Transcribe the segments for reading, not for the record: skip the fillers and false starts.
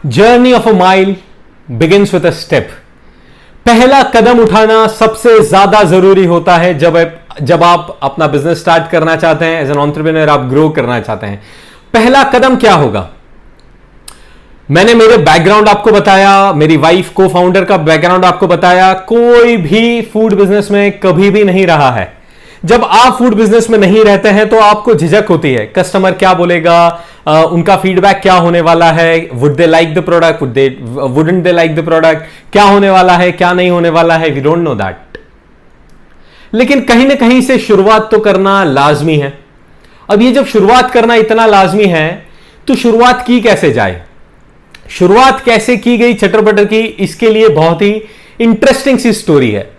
Journey of a mile begins with a step. पहला कदम उठाना सबसे ज्यादा जरूरी होता है जब आप अपना बिजनेस स्टार्ट करना चाहते हैं, एज एन एंटरप्रेन्योर आप ग्रो करना चाहते हैं। पहला कदम क्या होगा? मैंने मेरे बैकग्राउंड आपको बताया, मेरी वाइफ को फाउंडर का बैकग्राउंड आपको बताया। कोई भी फूड बिजनेस में कभी भी नहीं रहा है। जब आप फूड बिजनेस में नहीं रहते हैं तो आपको झिझक होती है, कस्टमर क्या बोलेगा, उनका फीडबैक क्या होने वाला है, would they like the product, wouldn't they like the product, क्या होने वाला है, क्या नहीं होने वाला है, वी डोंट नो दैट। लेकिन कहीं ना कहीं से शुरुआत तो करना लाजमी है। अब ये जब शुरुआत करना इतना लाजमी है तो शुरुआत की कैसे जाए, शुरुआत कैसे की गई चटर पटर की, इसके लिए बहुत ही इंटरेस्टिंग सी स्टोरी है।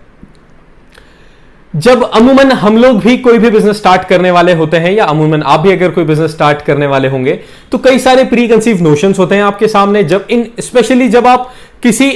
जब अमूमन हम लोग भी कोई भी बिजनेस स्टार्ट करने वाले होते हैं, या अमूमन आप भी अगर कोई बिजनेस स्टार्ट करने वाले होंगे, तो कई सारे प्री कंसीव नोशंस होते हैं आपके सामने। स्पेशली जब आप किसी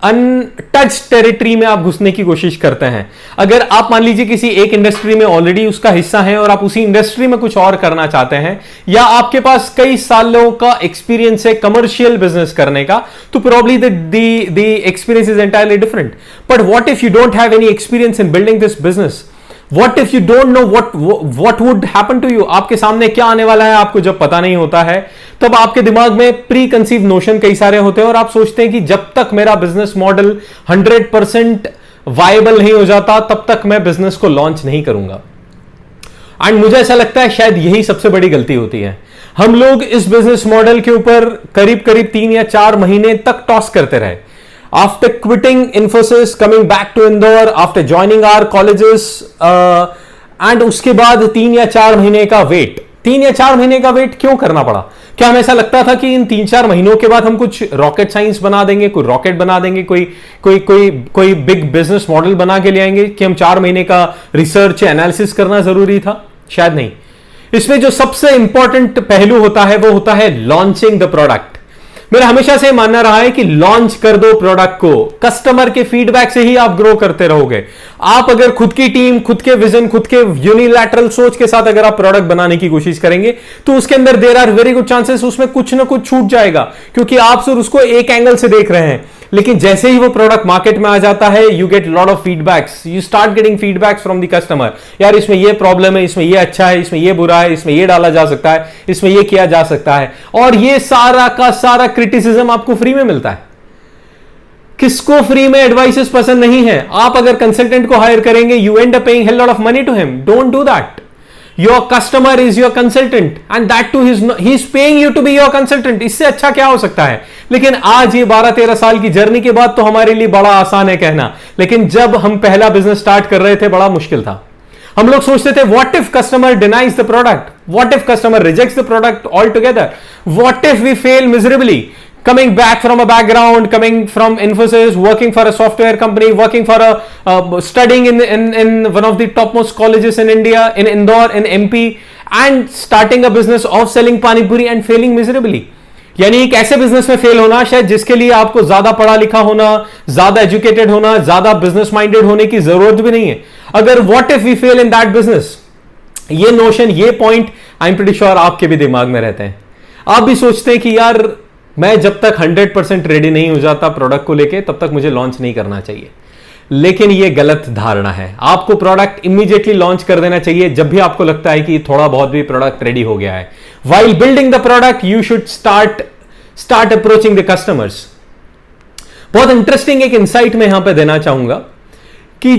अनटच टेरिटरी में आप घुसने की कोशिश करते हैं। अगर आप मान लीजिए किसी एक इंडस्ट्री में ऑलरेडी उसका हिस्सा है और आप उसी इंडस्ट्री में कुछ और करना चाहते हैं, या आपके पास कई सालों का एक्सपीरियंस है कमर्शियल बिजनेस करने का, तो probably the experience is entirely different. But what if you don't have any experience in building this business? What if you don't know what would happen to you? आपके सामने क्या आने वाला है आपको जब पता नहीं होता है, तब आपके दिमाग में प्री कंसीव नोशन कई सारे होते हैं और आप सोचते हैं कि जब तक मेरा बिजनेस मॉडल 100% वायबल नहीं हो जाता तब तक मैं बिजनेस को लॉन्च नहीं करूंगा। एंड मुझे ऐसा लगता है शायद यही सबसे बड़ी गलती होती है। हम लोग इस बिजनेस मॉडल के ऊपर करीब करीब 3 या 4 महीने तक टॉस करते रहे। After quitting Infosys, coming back to Indore, after joining our colleges, and उसके बाद 3 या 4 महीने का वेट, 3 या 4 महीने का वेट क्यों करना पड़ा? क्या हमें ऐसा लगता था कि इन 3-4 महीनों के बाद हम कुछ रॉकेट साइंस बना देंगे, कोई रॉकेट बना देंगे, कोई बिग बिजनेस मॉडल बना के ले आएंगे, कि हम 4 महीने का रिसर्च एनालिसिस करना जरूरी था? शायद नहीं। इसमें जो सबसे इंपॉर्टेंट पहलू होता है वो होता है लॉन्चिंग द प्रोडक्ट। मेरा हमेशा से मानना रहा है कि लॉन्च कर दो प्रोडक्ट को, कस्टमर के फीडबैक से ही आप ग्रो करते रहोगे। आप अगर खुद की टीम, खुद के विजन, खुद के यूनिलैटरल सोच के साथ अगर आप प्रोडक्ट बनाने की कोशिश करेंगे तो उसके अंदर there are very good chances उसमें कुछ ना कुछ छूट जाएगा, क्योंकि आप सिर्फ उसको एक एंगल से देख रहे हैं। लेकिन जैसे ही वो प्रोडक्ट मार्केट में आ जाता है, you get lot of feedbacks, you start getting feedbacks from the customer. यार इसमें ये प्रॉब्लम है, इसमें ये अच्छा है, इसमें ये बुरा है, इसमें ये डाला जा सकता है, इसमें ये किया जा सकता है, और ये सारा का सारा क्रिटिसिज्म आपको फ्री में मिलता है। किसको फ्री में एडवाइसेस पसंद नहीं है? आप अगर कंसल्टेंट को हायर करेंगे, you end up paying hell lot of money to him. Don't do that. Your customer is your consultant and that too he is paying you to be your consultant. इससे अच्छा क्या हो सकता है? लेकिन आज ये 12-13 साल की जर्नी के बाद तो हमारे लिए बड़ा आसान है कहना, लेकिन जब हम पहला बिजनेस स्टार्ट कर रहे थे बड़ा मुश्किल था। हम लोग सोचते थे what if customer denies the product, what if customer rejects the product all together, what if we fail miserably. Coming back from a background, coming from Infosys, working for a software company, working for studying in one of the topmost colleges in India, in Indore, in MP, and starting a business of selling pani puri and failing miserably. यानी एक ऐसे business में fail होना शायद जिसके लिए आपको ज्यादा पढ़ा लिखा होना, ज्यादा एजुकेटेड होना, ज्यादा बिजनेस माइंडेड होने की जरूरत भी नहीं है। अगर what if we fail in that business, ये नोशन, ये point I am pretty sure आपके भी दिमाग में रहते हैं। आप भी सोचते हैं कि यार मैं जब तक 100% रेडी नहीं हो जाता प्रोडक्ट को लेके तब तक मुझे लॉन्च नहीं करना चाहिए। लेकिन यह गलत धारणा है। आपको प्रोडक्ट इमीडिएटली लॉन्च कर देना चाहिए जब भी आपको लगता है कि थोड़ा बहुत भी प्रोडक्ट रेडी हो गया है। While building the product you should start approaching the customers. बहुत इंटरेस्टिंग एक इंसाइट मैं यहां पे देना चाहूंगा कि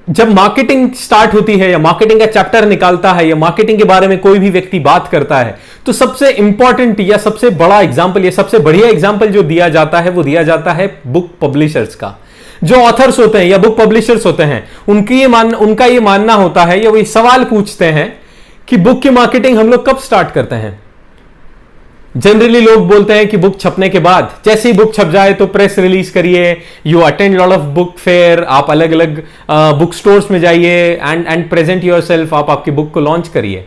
जब मार्केटिंग स्टार्ट होती है, या मार्केटिंग का चैप्टर निकालता है, या मार्केटिंग के बारे में कोई भी व्यक्ति बात करता है, तो सबसे इंपॉर्टेंट या सबसे बड़ा एग्जांपल या सबसे बढ़िया एग्जांपल जो दिया जाता है वो दिया जाता है बुक पब्लिशर्स का। जो ऑथर्स होते हैं या बुक पब्लिशर्स होते हैं, उनका ये मानना होता है, या वो सवाल पूछते हैं कि बुक की मार्केटिंग हम लोग कब स्टार्ट करते हैं। जनरली लोग बोलते हैं कि बुक छपने के बाद, जैसे ही बुक छप जाए तो प्रेस रिलीज करिए, you attend lot of book fair, आप अलग अलग बुक स्टोर्स में जाइए एंड प्रेजेंट योरसेल्फ, आप आपकी बुक को लॉन्च करिए।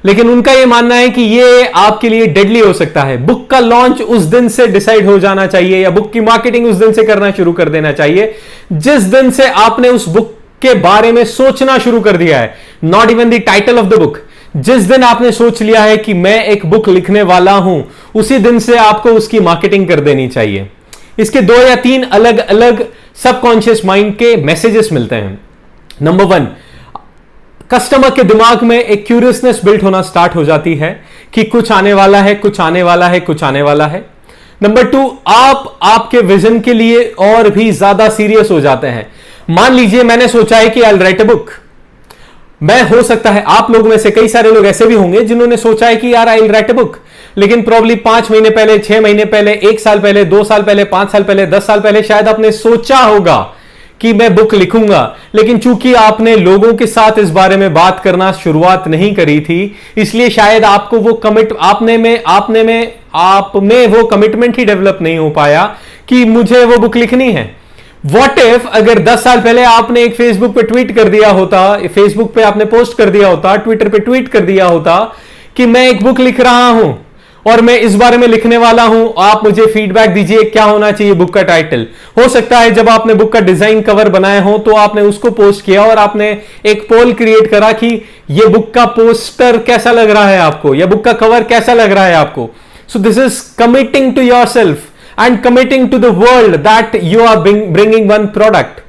लेकिन उनका यह मानना है कि यह आपके लिए डेडली हो सकता है। बुक का लॉन्च उस दिन से डिसाइड हो जाना चाहिए, या बुक की मार्केटिंग उस दिन से करना शुरू कर देना चाहिए जिस दिन से आपने उस बुक के बारे में सोचना शुरू कर दिया है। Not even the title of the book, जिस दिन आपने सोच लिया है कि मैं एक बुक लिखने वाला हूं, उसी दिन से आपको उसकी मार्केटिंग कर देनी चाहिए। इसके 2 या 3 अलग अलग सबकॉन्शियस माइंड के मैसेजेस मिलते हैं। नंबर 1, कस्टमर के दिमाग में एक क्यूरियसनेस बिल्ड होना स्टार्ट हो जाती है कि कुछ आने वाला है, कुछ आने वाला है, कुछ आने वाला है। नंबर 2, आप आपके विजन के लिए और भी ज्यादा सीरियस हो जाते हैं। मान लीजिए मैंने सोचा है कि I will write a book. मैं, हो सकता है आप लोग में से कई सारे लोग ऐसे भी होंगे जिन्होंने सोचा है कि यार I will write a book, लेकिन प्रॉब्ली 5 महीने पहले, 6 महीने पहले, 1 साल पहले, 2 साल पहले, 5 साल पहले, 10 साल पहले शायद आपने सोचा होगा कि मैं बुक लिखूंगा, लेकिन चूंकि आपने लोगों के साथ इस बारे में बात करना शुरुआत नहीं करी थी, इसलिए शायद आपको वो आप में वो कमिटमेंट ही डेवलप नहीं हो पाया कि मुझे वो बुक लिखनी है। व्हाट इफ अगर 10 साल पहले आपने एक फेसबुक पे ट्वीट कर दिया होता, फेसबुक पे आपने पोस्ट कर दिया होता, ट्विटर पे ट्वीट कर दिया होता कि मैं एक बुक लिख रहा हूं और मैं इस बारे में लिखने वाला हूं, आप मुझे फीडबैक दीजिए क्या होना चाहिए बुक का टाइटल। हो सकता है जब आपने बुक का डिजाइन कवर बनाए हो तो आपने उसको पोस्ट किया और आपने एक पोल क्रिएट करा कि ये बुक का पोस्टर कैसा लग रहा है आपको, या बुक का कवर कैसा लग रहा है आपको। So this is committing to yourself and committing to the world that you are bringing one product।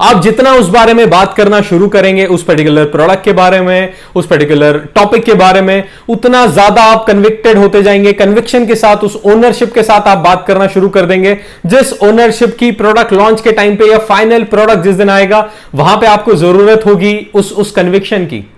आप जितना उस बारे में बात करना शुरू करेंगे, उस पर्टिकुलर प्रोडक्ट के बारे में, उस पर्टिकुलर टॉपिक के बारे में, उतना ज्यादा आप कन्विक्टेड होते जाएंगे। कन्विक्शन के साथ, उस ओनरशिप के साथ आप बात करना शुरू कर देंगे, जिस ओनरशिप की प्रोडक्ट लॉन्च के टाइम पे या फाइनल प्रोडक्ट जिस दिन आएगा वहां पे आपको जरूरत होगी उस कन्विक्शन की।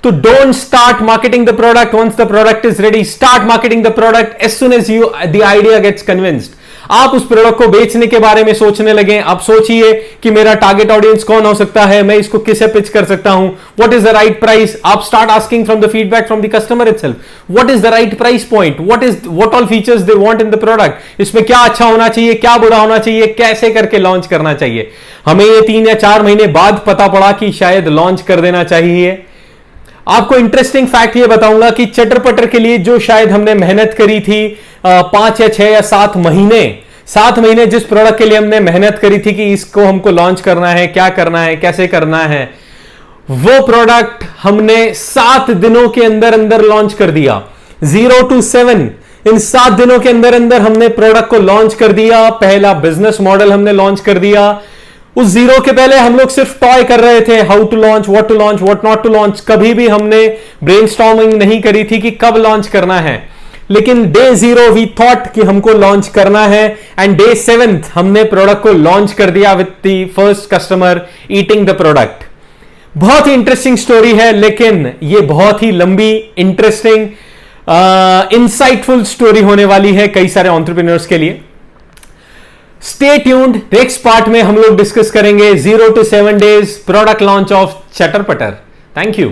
तो don't start marketing the product once the product is ready, start marketing the product as soon as the idea gets convinced। आप उस प्रोडक्ट को बेचने के बारे में सोचने लगे, आप सोचिए कि मेरा टारगेट ऑडियंस कौन हो सकता है, मैं इसको किसे पिच कर सकता हूं, what is the right price. आप start asking from the feedback from the customer itself, what is the right price point, what all features they want in the product, इसमें क्या अच्छा होना चाहिए, क्या बुरा होना चाहिए, कैसे करके लॉन्च करना चाहिए। हमें ये 3 या 4 महीने बाद पता पड़ा कि शायद लॉन्च कर देना चाहिए। आपको इंटरेस्टिंग फैक्ट ये बताऊंगा कि चटर पटर के लिए जो शायद हमने मेहनत करी थी 5 या 6 या 7 महीने जिस प्रोडक्ट के लिए हमने मेहनत करी थी कि इसको हमको लॉन्च करना है, क्या करना है, कैसे करना है, वो प्रोडक्ट हमने 7 दिनों के अंदर अंदर लॉन्च कर दिया। 0 to 7 इन 7 दिनों के अंदर अंदर हमने प्रोडक्ट को लॉन्च कर दिया। पहला बिजनेस मॉडल हमने लॉन्च कर दिया। उस 0 के पहले हम लोग सिर्फ टॉय कर रहे थे, how to launch, what not to launch. कभी भी हमने ब्रेनस्टॉर्मिंग नहीं करी थी कि कब लॉन्च करना है। लेकिन डे 0 वी थॉट कि हमको लॉन्च करना है, एंड डे 7 हमने प्रोडक्ट को लॉन्च कर दिया with the first customer eating the product. बहुत ही इंटरेस्टिंग स्टोरी है, लेकिन ये बहुत ही लंबी, इंटरेस्टिंग, इंसाइटफुल स्टोरी होने वाली है कई सारे एंटरप्रेन्योर्स के लिए। स्टे ट्यून्ड, नेक्स्ट पार्ट में हम लोग डिस्कस करेंगे 0 to 7 days product launch of चटर पटर। Thank you.